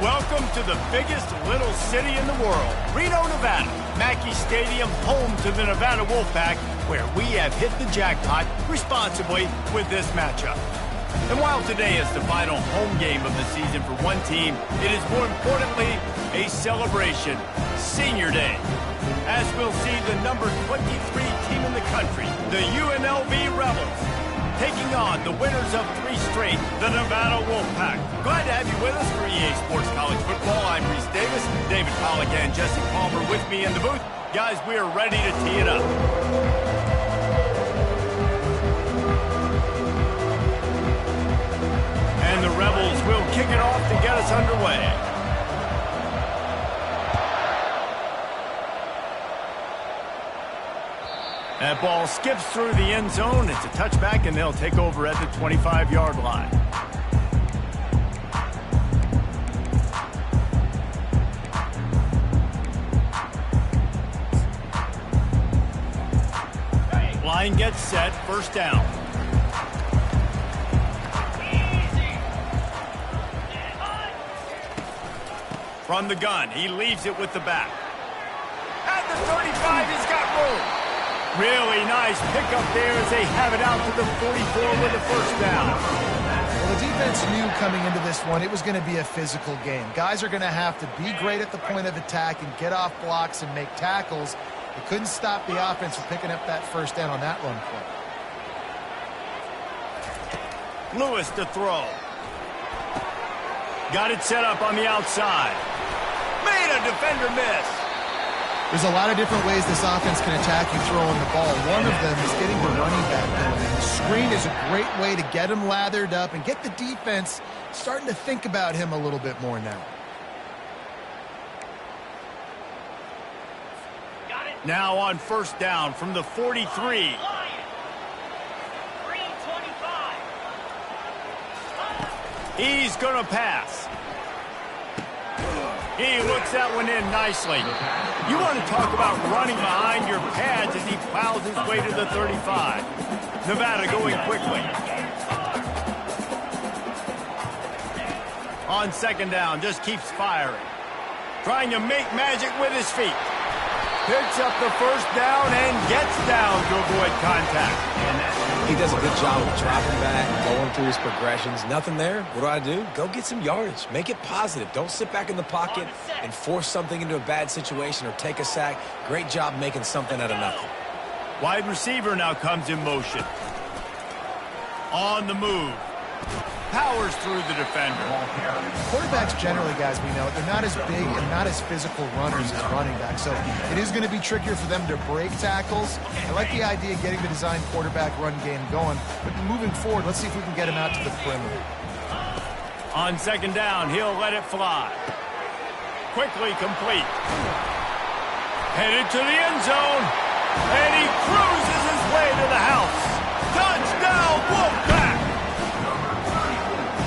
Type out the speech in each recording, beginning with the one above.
Welcome to the biggest little city in the world, Reno, Nevada. Mackey Stadium, home to the Nevada Wolfpack, where we have hit the jackpot responsibly with this matchup. And while today is the final home game of the season for one team, it is more importantly a celebration, Senior Day. As we'll see the number 23 team in the country, the UNLV Rebels, taking on the winners of 3 straight, the Nevada Wolfpack. Glad to have you with us for EA Sports College Football. I'm Reese Davis, David Pollack and Jesse Palmer with me in the booth. Guys, we are ready to tee it up. And the Rebels will kick it off to get us underway. That ball skips through the end zone. It's a touchback, and they'll take over at the 25-yard line. Line gets set, first down. From the gun, he leaves it with the back. At the 35, he's got room. Really nice pickup there as they have it out to the 44 with the first down. Well, the defense knew coming into this one it was going to be a physical game. Guys are going to have to be great at the point of attack and get off blocks and make tackles. They couldn't stop the offense from picking up that first down on that run play. Lewis to throw. Got it set up on the outside. Made a defender miss. There's a lot of different ways this offense can attack you throwing the ball. One of them is getting the running back going. And the screen is a great way to get him lathered up and get the defense starting to think about him a little bit more now. Now on first down from the 43. He's going to pass. He looks that one in nicely. You want to talk about running behind your pads as he plows his way to the 35. Nevada going quickly. On second down, just keeps firing. Trying to make magic with his feet. Picks up the first down and gets down to avoid contact. He does a good job of dropping back, going through his progressions. Nothing there. What do? Go get some yardage. Make it positive. Don't sit back in the pocket and force something into a bad situation or take a sack. Great job making something out of nothing. Wide receiver now comes in motion. On the move. Powers through the defender. Quarterbacks generally, guys, we know, they're not as big and not as physical runners as running backs. So it is going to be trickier for them to break tackles. I like the idea of getting the design quarterback run game going. But moving forward, let's see if we can get him out to the perimeter. On second down, he'll let it fly. Quickly complete. Headed to the end zone. And he cruises his way to the house. Touchdown, Wolfpack!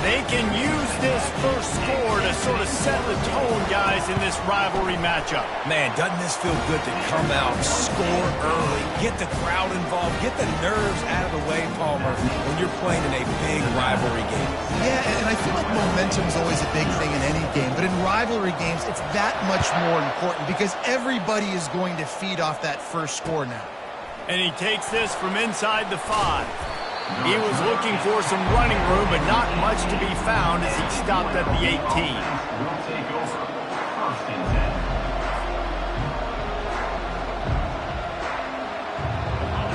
They can use this first score to sort of set the tone, guys, in this rivalry matchup. Man, doesn't this feel good to come out, score early, get the crowd involved, get the nerves out of the way, Palmer, when you're playing in a big rivalry game? Yeah, and I feel like momentum is always a big thing in any game, but in rivalry games, it's that much more important because everybody is going to feed off that first score now. And he takes this from inside the 5. He was looking for some running room, but not much to be found as he stopped at the 18.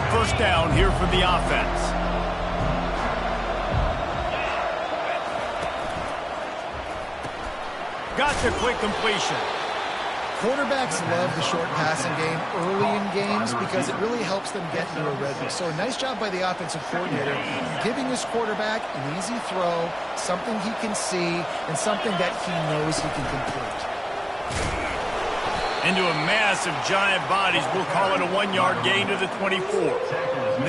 First down here for the offense. Got the quick completion. Quarterbacks love the short passing game early in games because it really helps them get into a rhythm. So a nice job by the offensive coordinator giving his quarterback an easy throw, something he can see, and something that he knows he can complete. Into a mass of giant bodies, we'll call it a 1-yard gain to the 24.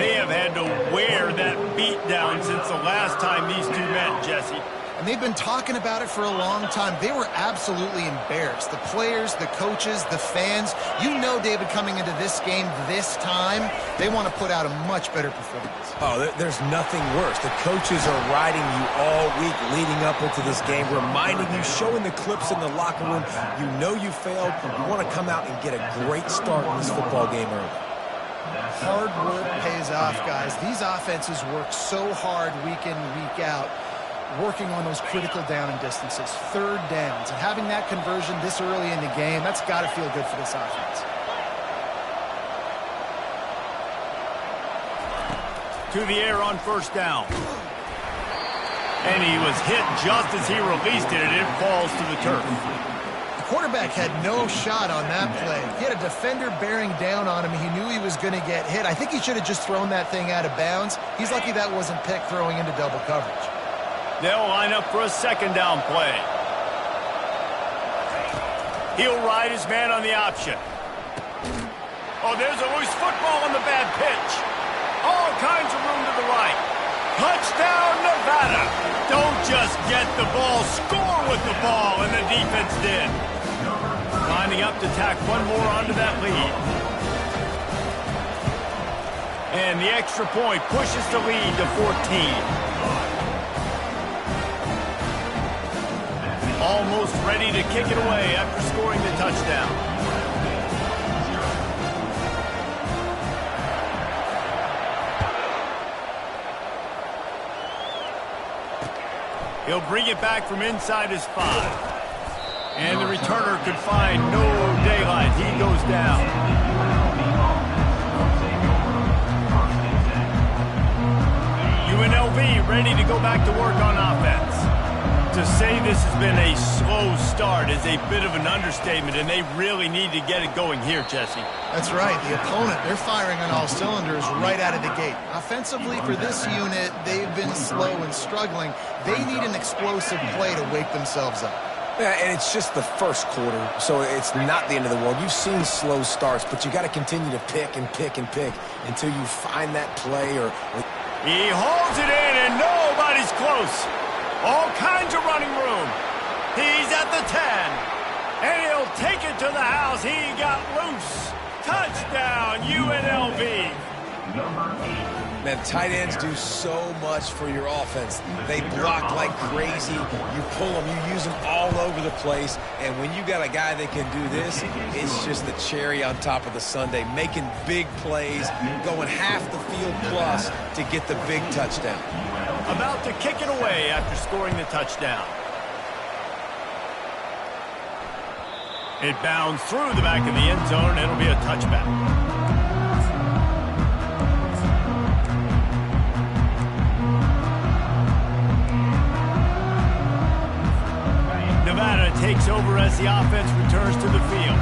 They have had to wear that beat down since the last time these two met, Jesse. And they've been talking about it for a long time. They were absolutely embarrassed. The players, the coaches, the fans. You know, David, coming into this game this time, they want to put out a much better performance. Oh, there's nothing worse. The coaches are riding you all week leading up into this game, reminding you, showing the clips in the locker room. You know you failed. You want to come out and get a great start in this football game early. Hard work pays off, guys. These offenses work so hard week in, week out, working on those critical down and distances, third downs, and having that conversion this early in the game, that's got to feel good for this offense. To the air on first down. And he was hit just as he released it, and it falls to the turf. Quarterback had no shot on that play. He had a defender bearing down on him. He knew he was going to get hit. I think he should have just thrown that thing out of bounds. He's lucky that wasn't picked throwing into double coverage. They'll line up for a second down play. He'll ride his man on the option. Oh, there's a loose football on the bad pitch. All kinds of room to the right. Touchdown, Nevada. Don't just get the ball, score with the ball, and the defense did. Lining up to tack one more onto that lead. And the extra point pushes the lead to 14. Almost ready to kick it away after scoring the touchdown. He'll bring it back from inside his 5. And the returner could find no daylight. He goes down. UNLV ready to go back to work on offense. To say this has been a slow start is a bit of an understatement, and they really need to get it going here, Jesse. That's right. The opponent, they're firing on all cylinders right out of the gate. Offensively, for this unit, they've been slow and struggling. They need an explosive play to wake themselves up. Yeah, and it's just the first quarter, so it's not the end of the world. You've seen slow starts, but you got to continue to pick and pick and pick until you find that play. He hauls it in, and nobody's close. All kinds of running room. He's at the 10, and he'll take it to the house. He got loose. Touchdown, UNLV. Man, tight ends do so much for your offense. They block like crazy. You pull them, you use them all over the place. And when you got a guy that can do this, it's just the cherry on top of the sundae, making big plays, going half the field plus to get the big touchdown. About to kick it away after scoring the touchdown. It bounds through the back of the end zone, and it'll be a touchback. Nevada takes over as the offense returns to the field.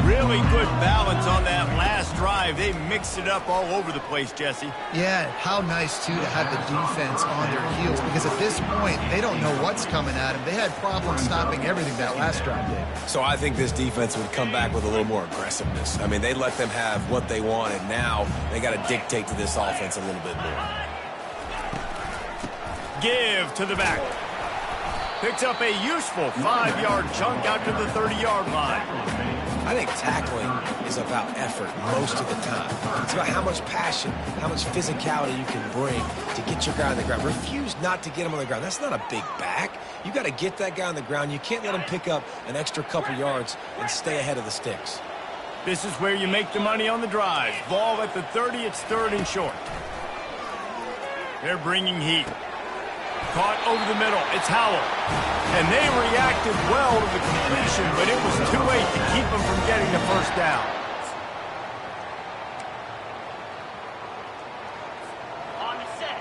Really good balance on that last drive. They mixed it up all over the place, Jesse. Yeah, how nice, too, to have the defense on their heels, because at this point, they don't know what's coming at them. They had problems stopping everything that last drive did. So I think this defense would come back with a little more aggressiveness. I mean, they let them have what they wanted. Now they got to dictate to this offense a little bit more. Give to the back. Picks up a useful 5-yard chunk out to the 30-yard line. I think tackling is about effort most of the time. It's about how much passion, how much physicality you can bring to get your guy on the ground. Refuse not to get him on the ground. That's not a big back. You got to get that guy on the ground. You can't let him pick up an extra couple yards and stay ahead of the sticks. This is where you make the money on the drive. Ball at the 30, it's third and short. They're bringing heat. Caught over the middle. It's Howell. And they reacted well to the completion, but it was too late to keep them from getting the first down. On the set.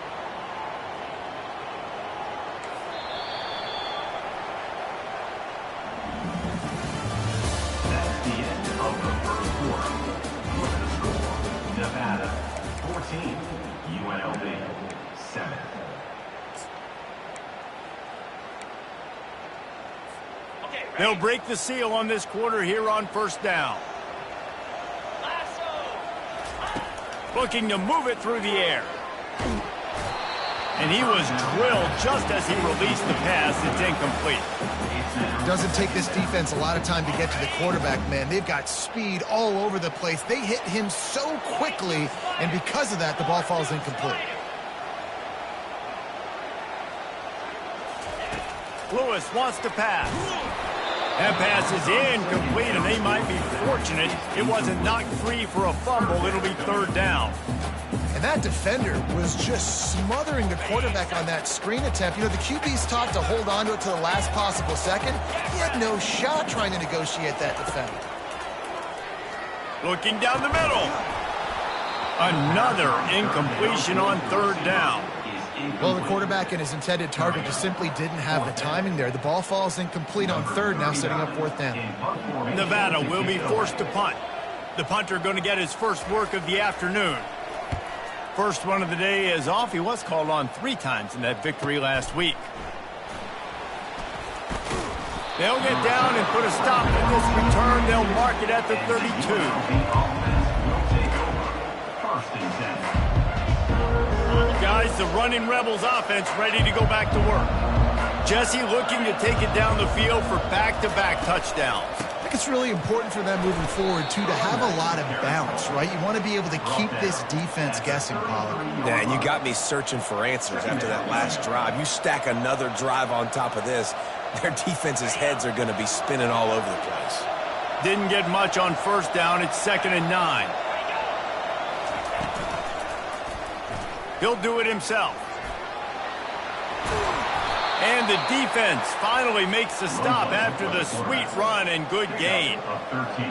That's the end of the first quarter. With the score, Nevada 14, UNLV 7. They'll break the seal on this quarter here on first down. Looking to move it through the air. And he was drilled just as he released the pass. It's incomplete. It doesn't take this defense a lot of time to get to the quarterback, man. They've got speed all over the place. They hit him so quickly, and because of that, the ball falls incomplete. Lewis wants to pass. That pass is incomplete, and they might be fortunate it wasn't knocked free for a fumble. It'll be third down. And that defender was just smothering the quarterback on that screen attempt. You know, the QB's taught to hold on to it to the last possible second. He had no shot trying to negotiate that defender. Looking down the middle. Another incompletion on third down. Well, the quarterback and his intended target just simply didn't have the timing there. The ball falls incomplete on third, now setting up fourth down. Nevada will be forced to punt. The punter going to get his first work of the afternoon. First one of the day is off. He was called on 3 times in that victory last week. They'll get down and put a stop to this return. They'll mark it at the 32. Guys, the running Rebels offense ready to go back to work. Jesse looking to take it down the field for back-to-back touchdowns. I think it's really important for them moving forward, too, to have a lot of bounce, right? You want to be able to keep this defense guessing, Pollard. Yeah, and you got me searching for answers after that last drive. You stack another drive on top of this, their defense's heads are going to be spinning all over the place. Didn't get much on first down. It's 2nd and 9. He'll do it himself. And the defense finally makes the stop after the sweet run and good gain.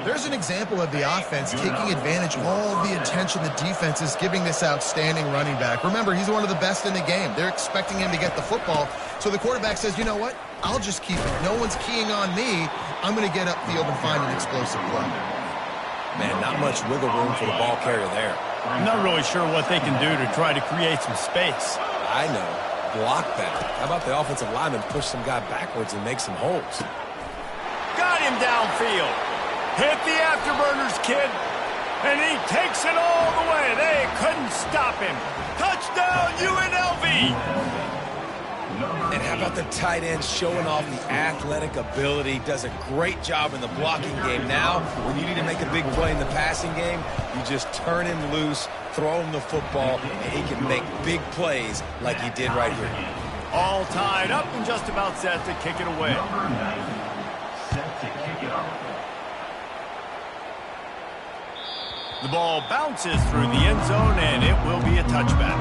There's an example of the offense taking advantage of all the attention the defense is giving this outstanding running back. Remember, he's one of the best in the game. They're expecting him to get the football. So the quarterback says, you know what? I'll just keep it. No one's keying on me. I'm going to get upfield and find an explosive play. Man, not much wiggle room for the ball carrier there. I'm not really sure what they can do to try to create some space. I know. Block that. How about the offensive lineman push some guy backwards and make some holes? Got him downfield. Hit the afterburners, kid. And he takes it all the way. They couldn't stop him. Touchdown, UNLV. And how about the tight end showing off the athletic ability? Does a great job in the blocking game. Now, when you need to make a big play in the passing game, you just turn him loose, throw him the football, and he can make big plays like he did right here. All tied up and just about set to kick it away. Set to kick it off. The ball bounces through the end zone, and it will be a touchback.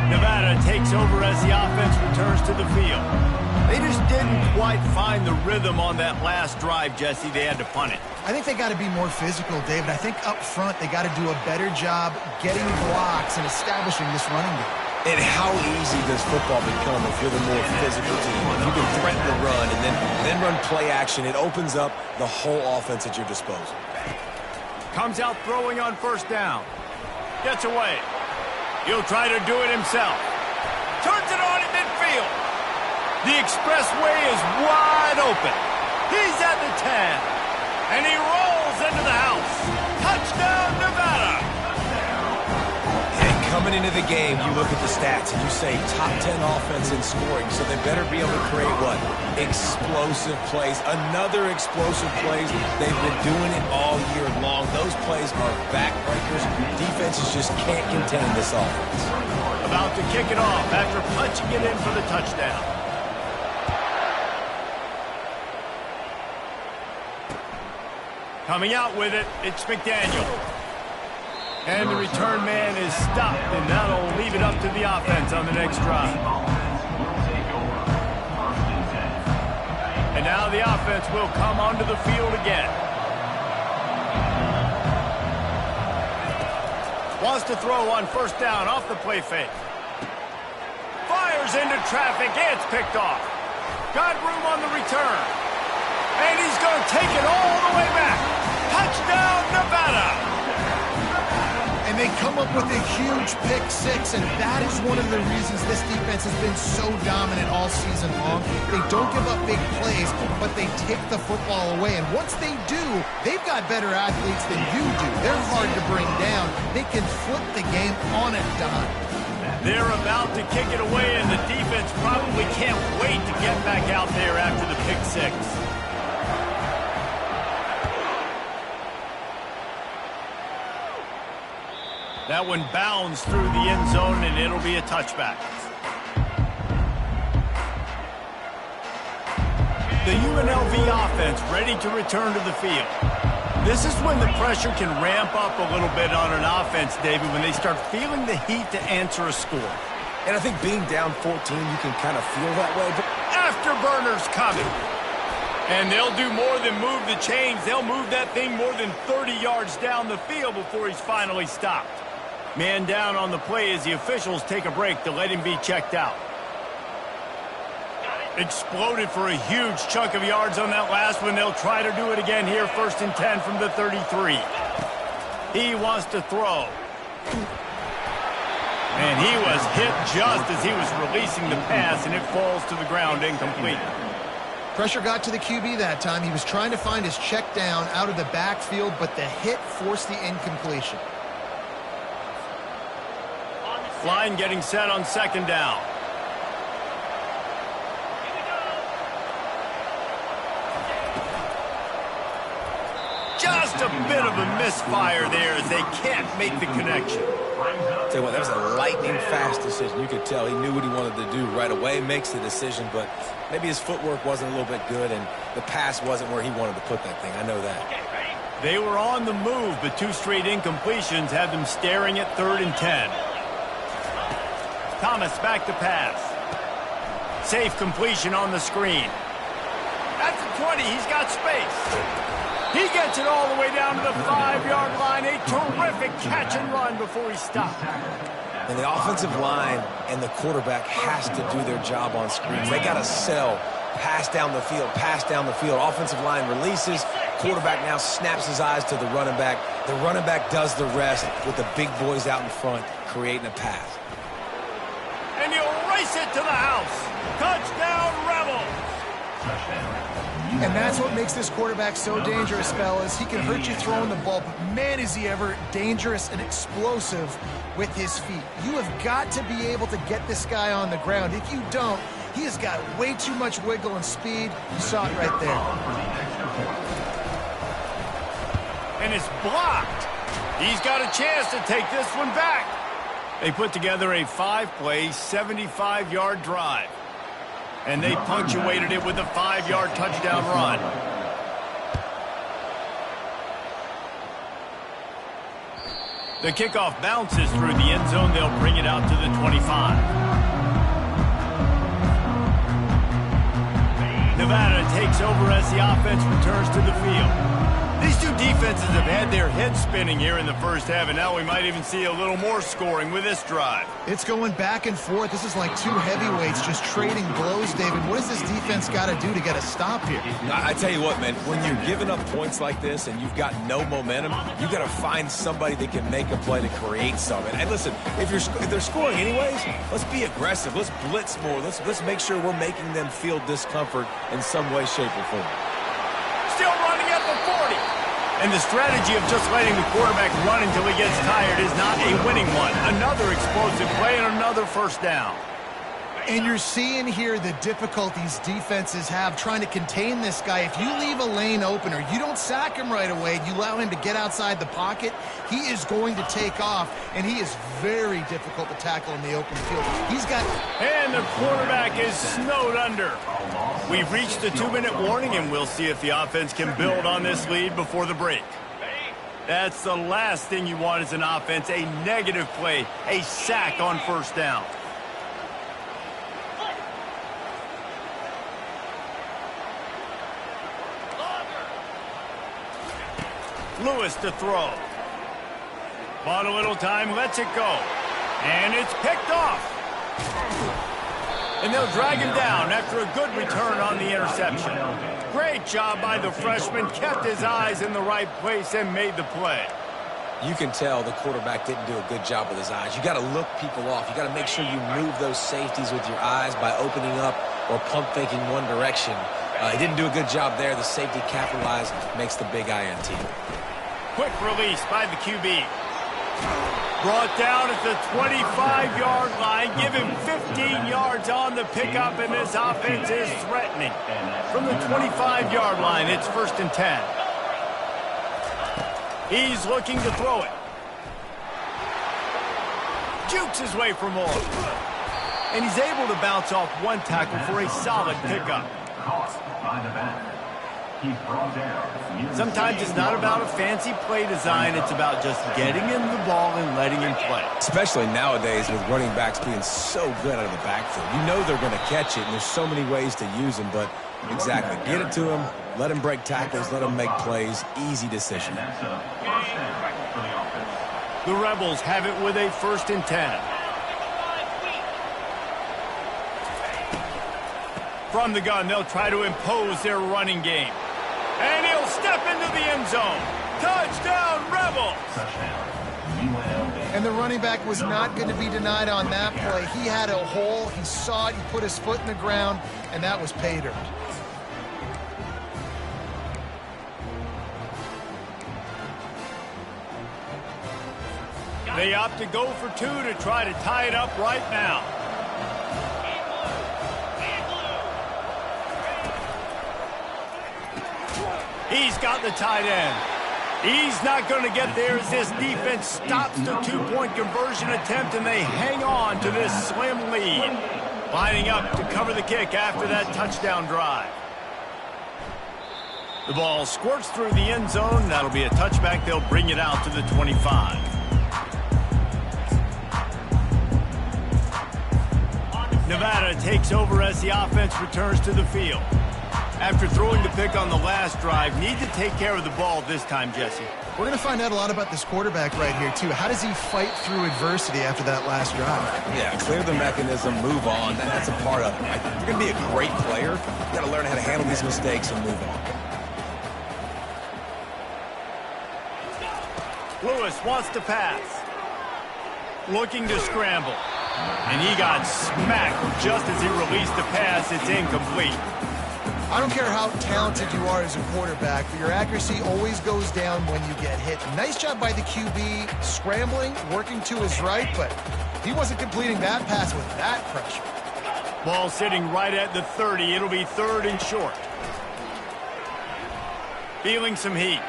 Nevada takes over as the offense returns to the field. They just didn't quite find the rhythm on that last drive, Jesse. They had to punt it. I think they got to be more physical, David. I think up front they got to do a better job getting blocks and establishing this running game. And how easy does football become if you're the more physical team? If you can threaten the run and then run play action, it opens up the whole offense at your disposal. Comes out throwing on first down. Gets away. He'll try to do it himself. Turns it on in midfield. The expressway is wide open. He's at the 10. And he rolls into the house. Touchdown, Nevada. And coming into the game, you look at the stats and you say top 10 offense in scoring, so they better be able to create what? Explosive plays. Another explosive plays. They've been doing it all year long. Those plays are backbreakers. Defenses just can't contain this offense. About to kick it off after punching it in for the touchdown. Coming out with it, it's McDaniel. And the return man is stopped, and that'll leave it up to the offense on the next drive. And now the offense will come onto the field again. Wants to throw on first down off the play fake. Fires into traffic, it's picked off. Got room on the return. And he's going to take it all the way back. Touchdown, Nevada! And And they come up with a huge pick six, and that is one of the reasons this defense has been so dominant all season long. They don't give up big plays, but they take the football away. And once they do, they've got better athletes than you do. They're hard to bring down. They can flip the game on a dime. They're about to kick it away, and the defense probably can't wait to get back out there after the pick six. That one bounds through the end zone, and it'll be a touchback. The UNLV offense ready to return to the field. This is when the pressure can ramp up a little bit on an offense, David, when they start feeling the heat to answer a score. And I think being down 14, you can kind of feel that way. But afterburners coming. And they'll do more than move the chains. They'll move that thing more than 30 yards down the field before he's finally stopped. Man down on the play as the officials take a break to let him be checked out. Exploded for a huge chunk of yards on that last one. They'll try to do it again here, 1st and 10 from the 33. He wants to throw. And he was hit just as he was releasing the pass, and it falls to the ground incomplete. Pressure got to the QB that time. He was trying to find his check down out of the backfield, but the hit forced the incompletion. Line getting set on 2nd down. Just a bit of a misfire there as they can't make the connection. Tell you what, that was a lightning-fast decision. You could tell he knew what he wanted to do right away, makes the decision, but maybe his footwork wasn't a little bit good, and the pass wasn't where he wanted to put that thing. I know that. They were on the move, but 2 straight incompletions had them staring at 3rd and 10. Thomas back to pass. Safe completion on the screen. At the 20, he's got space. He gets it all the way down to the 5-yard line. A terrific catch and run before he stopped. And the offensive line and the quarterback has to do their job on screens. They got to sell. Pass down the field, pass down the field. Offensive line releases. Quarterback now snaps his eyes to the running back. The running back does the rest with the big boys out in front creating a pass. And he'll race it to the house. Touchdown, Rebels. And that's what makes this quarterback so dangerous, fellas. He can hurt you throwing the ball, but man, is he ever dangerous and explosive with his feet. You have got to be able to get this guy on the ground. If you don't, he has got way too much wiggle and speed. You saw it right there. And it's blocked. He's got a chance to take this one back. They put together a 5-play, 75-yard drive. And they punctuated it with a 5-yard touchdown run. The kickoff bounces through the end zone. They'll bring it out to the 25. Nevada takes over as the offense returns to the field. These two defenses have had their heads spinning here in the first half, and now we might even see a little more scoring with this drive. It's going back and forth. This is like two heavyweights just trading blows, David. What does this defense got to do to get a stop here? I tell you what, man, when you're giving up points like this and you've got no momentum, you got to find somebody that can make a play to create something. And listen, if they're scoring anyways, let's be aggressive. Let's blitz more. Let's make sure we're making them feel discomfort in some way, shape, or form. Still running at the 40. And the strategy of just letting the quarterback run until he gets tired is not a winning one. Another explosive play and another 1st down. And you're seeing here the difficulties defenses have trying to contain this guy. If you leave a lane open or you don't sack him right away, you allow him to get outside the pocket, he is going to take off, and he is very difficult to tackle in the open field. He's got... And the quarterback is snowed under. We've reached the 2-minute warning, and we'll see if the offense can build on this lead before the break. That's the last thing you want as an offense, a negative play, a sack on 1st down. Lewis to throw. Bought a little time, lets it go. And it's picked off. And they'll drag him down after a good return on the interception. Great job by the freshman. Kept his eyes in the right place and made the play. You can tell the quarterback didn't do a good job with his eyes. You got to look people off. You got to make sure you move those safeties with your eyes by opening up or pump faking one direction. He didn't do a good job there. The safety capitalized, makes the big INT. Quick release by the QB. Brought down at the 25-yard line. Give him 15 yards on the pickup, and this offense is threatening. From the 25-yard line, it's 1st and 10. He's looking to throw it. Jukes his way for more. And he's able to bounce off one tackle for a solid pickup. Sometimes it's not about a fancy play design. It's about just getting him the ball and letting him play. Especially nowadays with running backs being so good out of the backfield. You know they're going to catch it, and there's so many ways to use them. But exactly, get it to him, let him break tackles, let him make plays. Easy decision. The Rebels have it with a 1st and 10. From the gun, they'll try to impose their running game. And he'll step into the end zone. Touchdown, Rebels! And the running back was not going to be denied on that play. He had a hole, he saw it, he put his foot in the ground, and that was pay dirt. They opt to go for 2 to try to tie it up right now. He's got the tight end. He's not going to get there as this defense stops the 2-point conversion attempt, and they hang on to this slim lead. Lining up to cover the kick after that touchdown drive. The ball squirts through the end zone. That'll be a touchback. They'll bring it out to the 25. Nevada takes over as the offense returns to the field. After throwing the pick on the last drive, need to take care of the ball this time, Jesse. We're going to find out a lot about this quarterback right here, too. How does he fight through adversity after that last drive? Yeah, clear the mechanism, move on. That's a part of it. Right? If you're going to be a great player, you got to learn how to handle these mistakes and move on. Lewis wants to pass. Looking to scramble. And he got smacked just as he released the pass. It's incomplete. I don't care how talented you are as a quarterback, but your accuracy always goes down when you get hit. Nice job by the QB, scrambling, working to his right, but he wasn't completing that pass with that pressure. Ball sitting right at the 30. It'll be 3rd and short. Feeling some heat.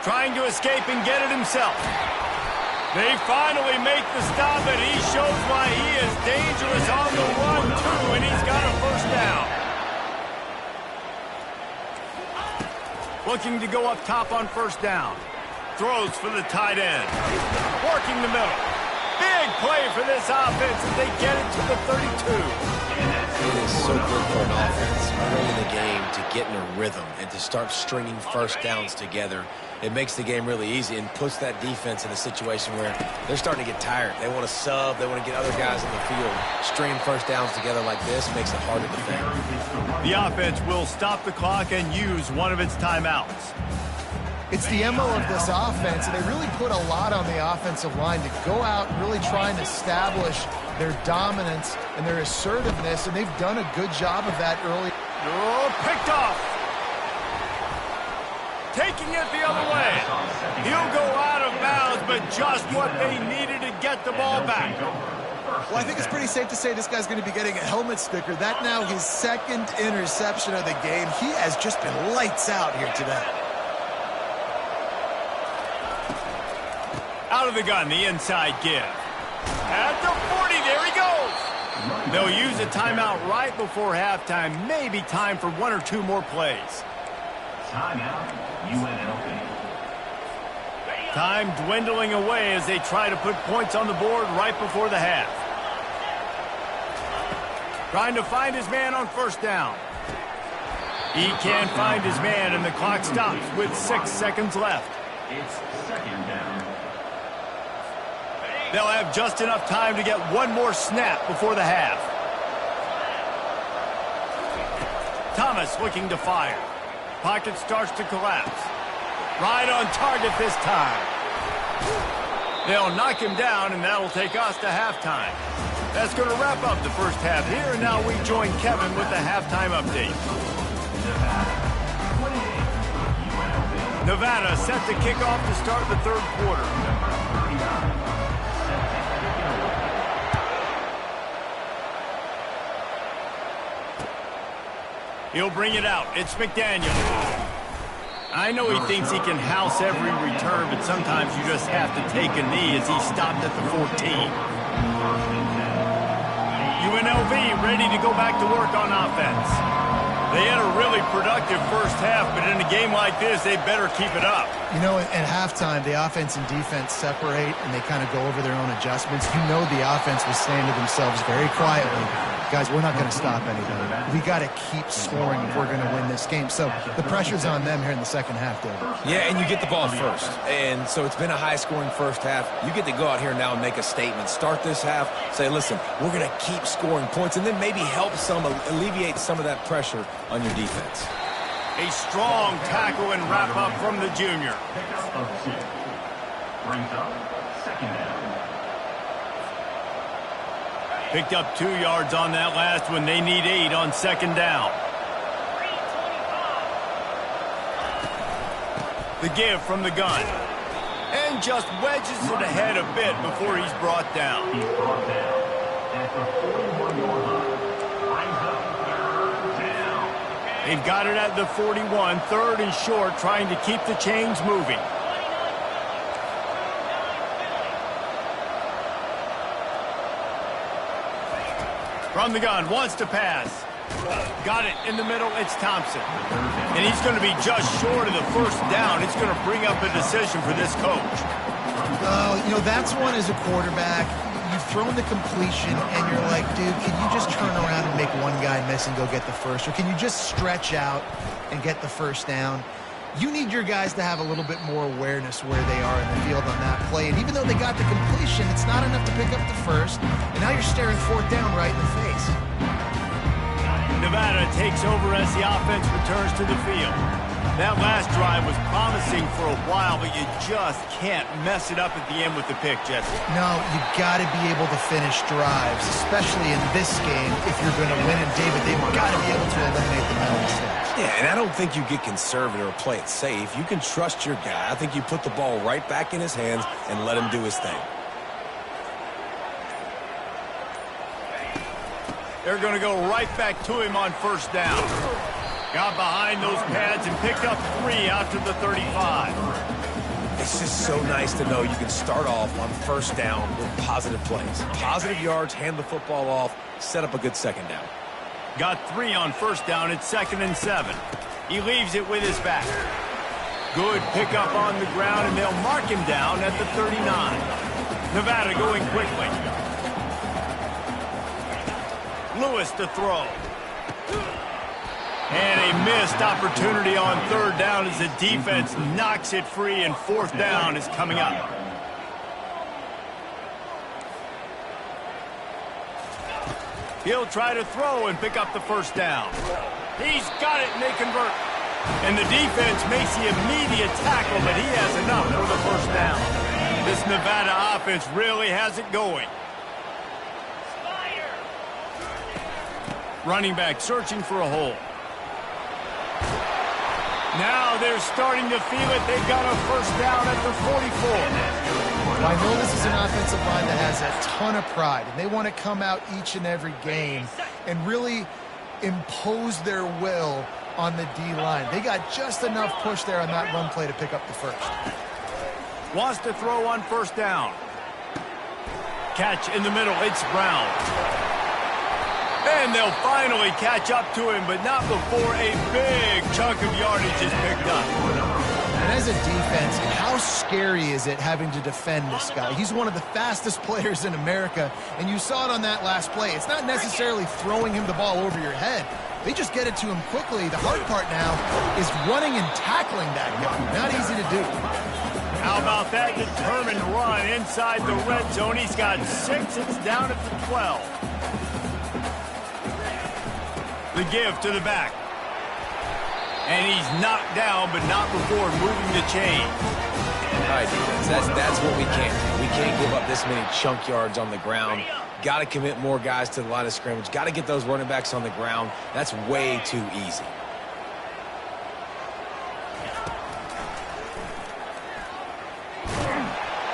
Trying to escape and get it himself. They finally make the stop, and he shows why he is dangerous on the run, too, and he's got a 1st down. Looking to go up top on 1st down. Throws for the tight end. Working the middle. Big play for this offense as they get it to the 32. It is so good for an offense early in the game to get in a rhythm and to start stringing 1st downs together. It makes the game really easy and puts that defense in a situation where they're starting to get tired. They want to sub. They want to get other guys in the field. Stringing 1st downs together like this makes it hard to defend. The offense will stop the clock and use one of its timeouts. It's the MO of this offense, and they really put a lot on the offensive line to go out and really try and establish their dominance and their assertiveness, and they've done a good job of that early. Oh, picked off. Taking it the other way. He'll go out of bounds, but just what they needed to get the ball back. Well, I think it's pretty safe to say this guy's going to be getting a helmet sticker. That now his 2nd interception of the game. He has just been lights out here today. Out of the gun, the inside give. At the 40, there he goes. They'll use a timeout right before halftime. Maybe time for 1 or 2 more plays. Timeout, UNLV. Time dwindling away as they try to put points on the board right before the half. Trying to find his man on 1st down. He can't find his man, and the clock stops with 6 seconds left. It's 2nd down. They'll have just enough time to get 1 more snap before the half. Thomas looking to fire. Pocket starts to collapse. Right on target this time. They'll knock him down, and that'll take us to halftime. That's going to wrap up the first half here, and now we join Kevin with the halftime update. Nevada set to kick off to start the third quarter. He'll bring it out. It's McDaniel. I know he thinks he can house every return, but sometimes you just have to take a knee as he stopped at the 14. UNLV ready to go back to work on offense. They had a really productive first half, but in a game like this, they better keep it up. You know, at halftime, the offense and defense separate, and they kind of go over their own adjustments. You know the offense was saying to themselves very quietly, guys, we're not going to stop anybody. We got to keep scoring if we're going to win this game. So the pressure's on them here in the second half, David. Yeah, and you get the ball first. And so it's been a high-scoring first half. You get to go out here now and make a statement. Start this half, say, listen, we're going to keep scoring points, and then maybe help alleviate some of that pressure on your defense. A strong tackle and wrap-up from the junior. Pickup of 6. Brings up second down. Picked up 2 yards on that last one. They need 8 on second down. The give from the gun. And just wedges it ahead a bit before he's brought down. He's brought down at the 41-yard line. Brings up third down. They've got it at the 41, third and short, trying to keep the chains moving. From the gun, wants to pass. Got it in the middle, it's Thompson. And he's going to be just short of the first down. It's going to bring up a decision for this coach. You know, that's one as a quarterback. You've thrown the completion, and you're like, dude, can you just turn around and make one guy miss and go get the first? Or can you just stretch out and get the first down? You need your guys to have a little bit more awareness where they are in the field on that play. And even though they got the completion, it's not enough to pick up the first. And now you're staring fourth down right in the face. Nevada takes over as the offense returns to the field. That last drive was promising for a while, but you just can't mess it up at the end with the pick, Jesse. No, you got to be able to finish drives, especially in this game if you're going to win. And, David, they've got to be able to eliminate the mental mistakes. Yeah, and I don't think you get conservative or play it safe. You can trust your guy. I think you put the ball right back in his hands and let him do his thing. They're going to go right back to him on first down. Got behind those pads and picked up 3 out to the 35. It's just so nice to know you can start off on first down with positive plays. Positive yards, hand the football off, set up a good second down. Got 3 on first down. It's 2nd and 7. He leaves it with his back. Good pickup on the ground, and they'll mark him down at the 39. Nevada going quickly. Lewis to throw. And a missed opportunity on third down as the defense knocks it free, and fourth down is coming up. He'll try to throw and pick up the first down. He's got it, and they convert. And the defense makes the immediate tackle, but he has enough for the first down. This Nevada offense really has it going. Running back searching for a hole. Now they're starting to feel it. They've got a first down at the 44. I know this is an offensive line that has a ton of pride, and they want to come out each and every game and really impose their will on the D-line. They got just enough push there on that run play to pick up the first. Wants to throw on first down. Catch in the middle. It's Brown. And they'll finally catch up to him, but not before a big chunk of yardage is picked up. And as a defense, how scary is it having to defend this guy? He's one of the fastest players in America, and you saw it on that last play. It's not necessarily throwing him the ball over your head. They just get it to him quickly. The hard part now is running and tackling that guy. Not easy to do. How about that determined run inside the red zone? He's got 6. It's down at the 12. The give to the back. And he's knocked down, but not before moving the chain. All right, defense, that's what we can't do. We can't give up this many chunk yards on the ground. Got to commit more guys to the line of scrimmage. Got to get those running backs on the ground. That's way too easy.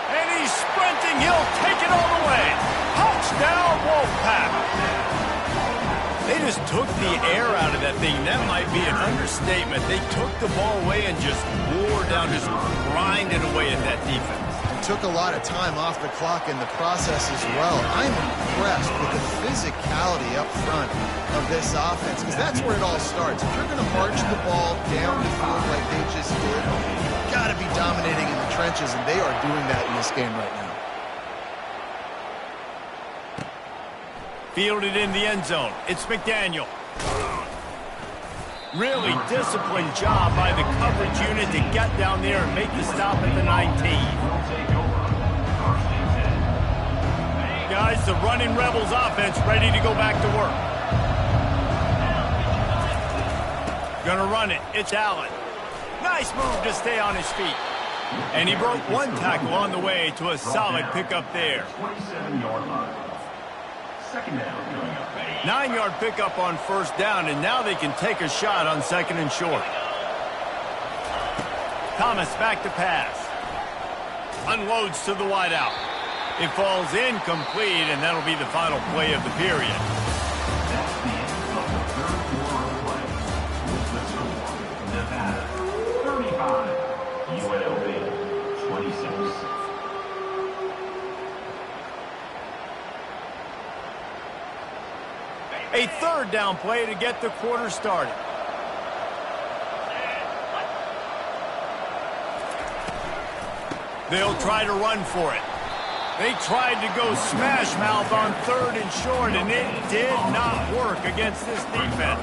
And he's sprinting. He'll take it all the way. Touchdown, Wolfpack. They just took the air out of that thing. That might be an understatement. They took the ball away and just wore down, just grinded away at that defense. It took a lot of time off the clock in the process as well. I'm impressed with the physicality up front of this offense, because that's where it all starts. If you're going to march the ball down the field like they just did, you've got to be dominating in the trenches, and they are doing that in this game right now. Fielded in the end zone. It's McDaniel. Really disciplined job by the coverage unit to get down there and make the stop at the 19. Guys, the running Rebels offense ready to go back to work. Gonna run it. It's Allen. Nice move to stay on his feet. And he broke one tackle on the way to a solid pickup there. 27-yard line. Second down coming up. 9-yard pickup on first down, and now they can take a shot on second and short. Thomas back to pass. Unloads to the wideout. It falls incomplete, and that'll be the final play of the period. That's the end of the third quarter of play. With the score, Nevada 35, UNLV 26. A third down play to get the quarter started. They'll try to run for it. They tried to go smash mouth on third and short, and it did not work against this defense.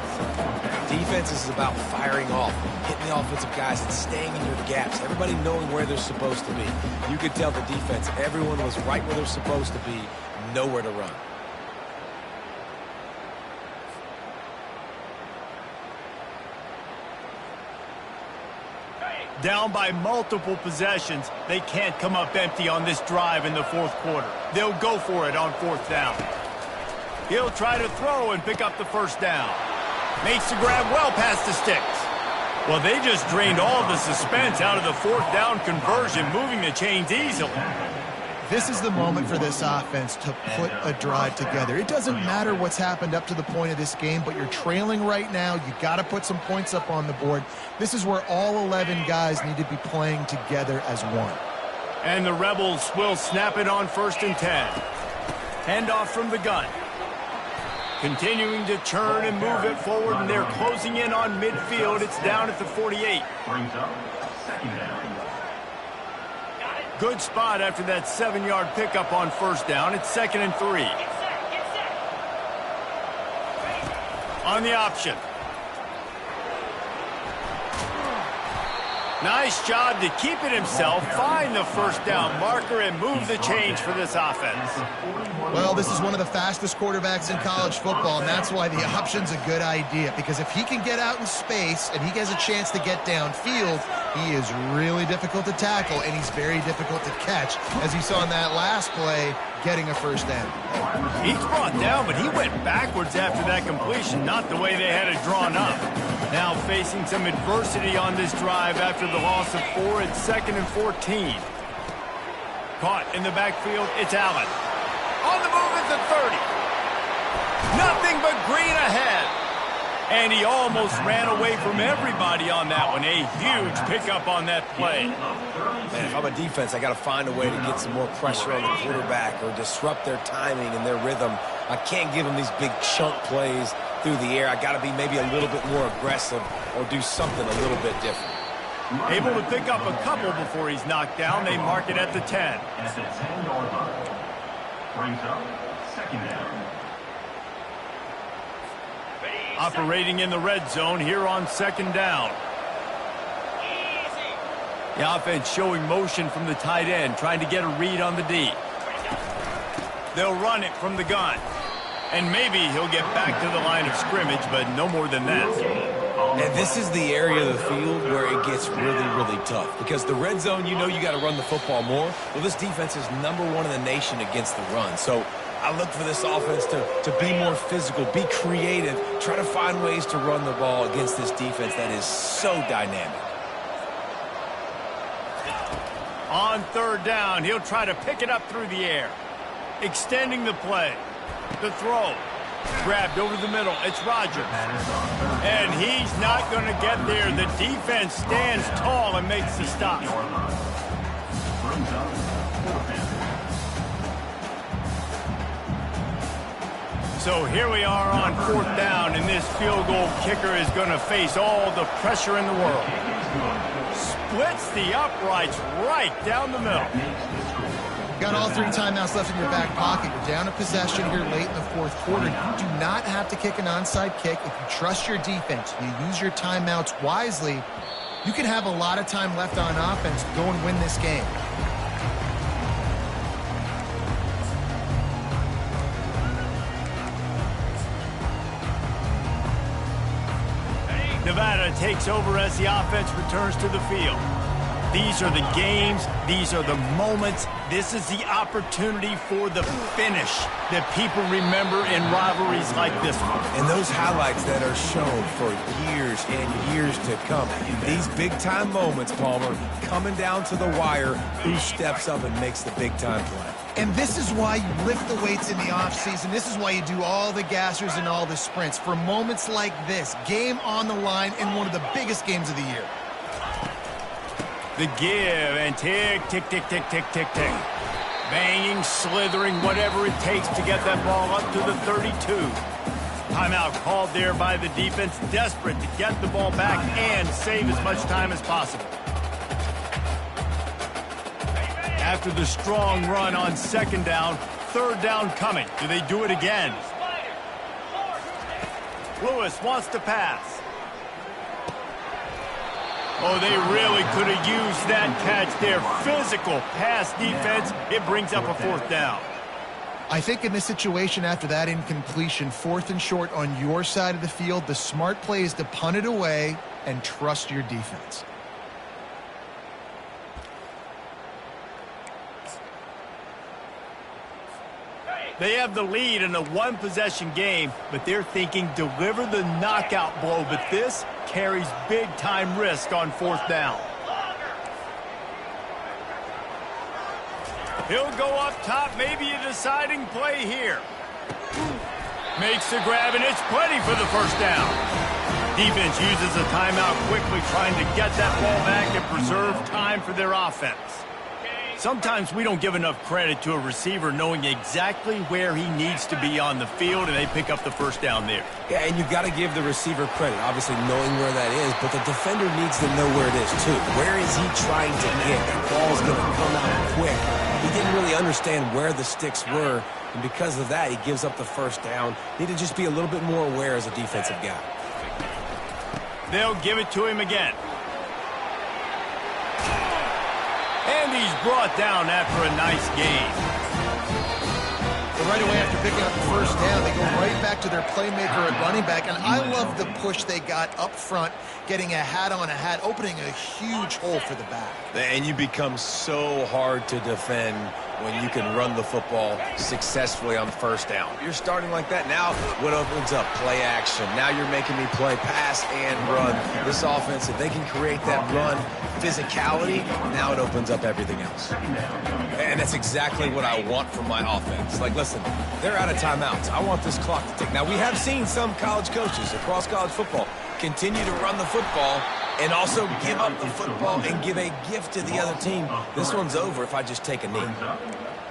Defense is about firing off, hitting the offensive guys and staying in your gaps. Everybody knowing where they're supposed to be. You could tell the defense, everyone was right where they're supposed to be, nowhere to run. Down by multiple possessions, they can't come up empty on this drive in the fourth quarter. They'll go for it on fourth down. He'll try to throw and pick up the first down. Makes the grab well past the sticks. Well, they just drained all the suspense out of the fourth down conversion, moving the chains easily. This is the moment for this offense to put a drive together. It doesn't matter what's happened up to the point of this game, but you're trailing right now. You got to put some points up on the board. This is where all 11 guys need to be playing together as one. And the Rebels will snap it on first and 10. Handoff from the gun. Continuing to churn and move it forward, and they're closing in on midfield. It's down at the 48. Brings up second down. Good spot after that 7-yard pickup on first down. It's second and 3. On the option. Nice job to keep it himself, find the first down marker, and move the chains for this offense. Well, this is one of the fastest quarterbacks in college football, and that's why the option's a good idea, because if he can get out in space and he has a chance to get downfield, he is really difficult to tackle, and he's very difficult to catch, as you saw in that last play, getting a first down. He's brought down, but he went backwards after that completion, not the way they had it drawn up. Now facing some adversity on this drive after the loss of 4 at second and 14. Caught in the backfield, it's Allen. On the move at the 30. Nothing but green ahead. And he almost ran away from everybody on that one. A huge pickup on that play. Man, if I'm a defense, I got to find a way to get some more pressure on the quarterback or disrupt their timing and their rhythm. I can't give them these big chunk plays through the air. I got to be maybe a little bit more aggressive or do something a little bit different. Able to pick up a couple before he's knocked down. They mark it at the 10. At the 10-yard line. Brings up second down. Operating in the red zone here on second down. The offense showing motion from the tight end, trying to get a read on the D. They'll run it from the gun. And maybe he'll get back to the line of scrimmage, but no more than that. And this is the area of the field where it gets really, really tough. Because the red zone, you know you got to run the football more. Well, this defense is #1 in the nation against the run. So I look for this offense to be more physical, be creative, try to find ways to run the ball against this defense that is so dynamic. On 3rd down, he'll try to pick it up through the air. Extending the play. The throw. Grabbed over the middle. It's Rodgers. And he's not going to get there. The defense stands tall and makes the stop. So here we are on 4th down, and this field goal kicker is going to face all the pressure in the world. Splits the uprights right down the middle. Got all 3 timeouts left in your back pocket. You're down a possession here late in the 4th quarter. You do not have to kick an onside kick. If you trust your defense, you use your timeouts wisely, you can have a lot of time left on offense to go and win this game. Nevada takes over as the offense returns to the field. These are the games. These are the moments. This is the opportunity for the finish that people remember in rivalries like this one. And those highlights that are shown for years and years to come. These big-time moments, Palmer, coming down to the wire, who steps up and makes the big-time play. And this is why you lift the weights in the offseason. This is why you do all the gassers and all the sprints. For moments like this, game on the line in one of the biggest games of the year. The give and tick, tick, tick, tick, tick, tick, tick. Banging, slithering, whatever it takes to get that ball up to the 32. Timeout called there by the defense, desperate to get the ball back and save as much time as possible. After the strong run on 2nd down, 3rd down coming. Do they do it again? Lewis wants to pass. Oh, they really could have used that catch there. Physical pass defense. It brings up a 4th down. I think in this situation after that incompletion, 4th and short on your side of the field, the smart play is to punt it away and trust your defense. They have the lead in a 1-possession game, but they're thinking deliver the knockout blow. But this carries big-time risk on 4th down. He'll go up top, maybe a deciding play here. Makes the grab, and it's plenty for the 1st down. Defense uses a timeout quickly, trying to get that ball back and preserve time for their offense. Sometimes we don't give enough credit to a receiver knowing exactly where he needs to be on the field, and they pick up the 1st down there. Yeah, and you've got to give the receiver credit, obviously knowing where that is, but the defender needs to know where it is too. Where is he trying to get? That ball's going to come out quick. He didn't really understand where the sticks were, and because of that, he gives up the 1st down. Need to just be a little bit more aware as a defensive guy. They'll give it to him again. And he's brought down after a nice gain. But right away after picking up the 1st down, they go right back to their playmaker at running back. And I love the push they got up front, getting a hat on a hat, opening a huge hole for the back. And you become so hard to defend when you can run the football successfully on 1st down. You're starting like that. Now what opens up? Play action. Now you're making me play pass and run. This offense, if they can create that run physicality, now it opens up everything else. And that's exactly what I want from my offense. Like, listen, they're out of timeouts. I want this clock to tick. Now, we have seen some college coaches across college football continue to run the football and also give up the football and give a gift to the other team. This one's over if I just take a knee.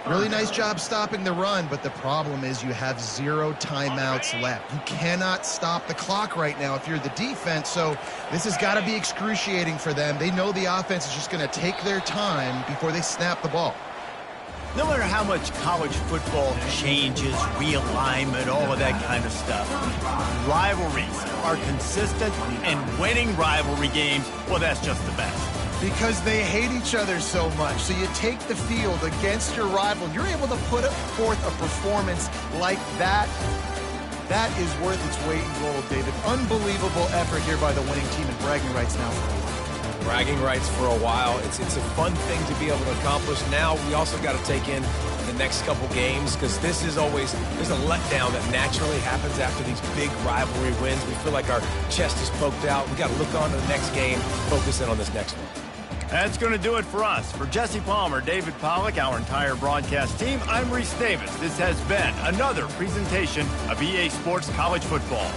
Really nice job stopping the run, but the problem is you have 0 timeouts left. You cannot stop the clock right now if you're the defense, so this has got to be excruciating for them. They know the offense is just going to take their time before they snap the ball. No matter how much college football changes, realignment, all of that kind of stuff, rivalries are consistent, and winning rivalry games, well, that's just the best. Because they hate each other so much. So you take the field against your rival, you're able to put forth a performance like that. That is worth its weight in gold, David. Unbelievable effort here by the winning team, and bragging rights now for a while. Bragging rights for a while. It's a fun thing to be able to accomplish. Now we also got to take in the next couple games, because this is always, there's a letdown that naturally happens after these big rivalry wins. We feel like our chest is poked out. We got to look on to the next game, focus in on this next one. That's going to do it for us. For Jesse Palmer, David Pollack, our entire broadcast team, I'm Reese Davis. This has been another presentation of EA Sports College Football.